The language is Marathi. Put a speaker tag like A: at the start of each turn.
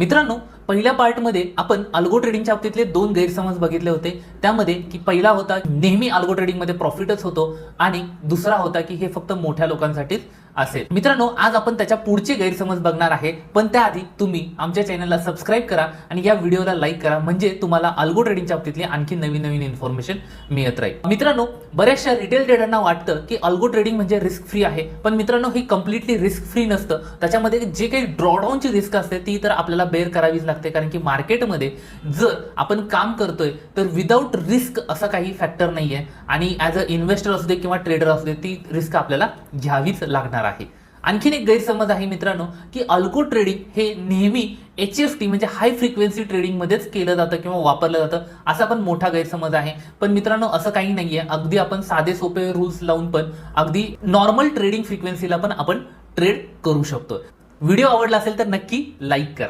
A: मित्रांनो, पहिल्या पार्टमध्ये आपण अल्गो ट्रेडिंगच्या बाबतीतले दोन गैरसमज बघितले होते। त्यामध्ये की पहिला होता नेहमी अल्गो ट्रेडिंगमध्ये प्रॉफिटच होतो आणि दुसरा होता की हे फक्त मोठ्या लोकांसाठीच असेल। मित्रांनो, आज आपण त्याच्या पुढचे गैरसमज बघणार आहे, पण त्याआधी तुम्ही आमच्या चॅनलला सबस्क्राइब करा आणि या व्हिडिओला लाईक करा, म्हणजे तुम्हाला अल्गो ट्रेडिंगच्या बाबतीतली आणखी नवीन नवीन इन्फॉर्मेशन मिळत राहील। मित्रांनो, बऱ्याचशा रिटेल ट्रेडरना वाटतं की अल्गो ट्रेडिंग म्हणजे रिस्क फ्री आहे, पण मित्रांनो ही कम्प्लिटली रिस्क फ्री नसतं। त्याच्यामध्ये जे काही ड्रॉडाऊनची रिस्क असते ती तर आपल्याला बेअर करावीच लागते, कारण की मार्केटमध्ये जर आपण काम करतोय तर विदाऊट रिस्क असा काही फॅक्टर नाहीये आणि ॲज अ इन्व्हेस्टर असू दे किंवा ट्रेडर असू दे ती रिस्क आपल्याला घ्यावीच लागणार आहे। आणखीन एक गैरसमज आहे मित्रांनो की अल्गो ट्रेडिंग हे नेहमी HFT म्हणजे हाय फ्रिक्वेन्सी ट्रेडिंग मध्येच केलं जातं किंवा वापरलं जातं, असा पण मोठा गैरसमज आहे। पण मित्रांनो, असं काही नाहीये। अगदी आपण साधे सोपे रूल्स लावून पण अगदी नॉर्मल ट्रेडिंग फ्रिक्वेन्सीला पण आपण ट्रेड करू शकतो। व्हिडिओ आवडला असेल तर नक्की लाईक करा।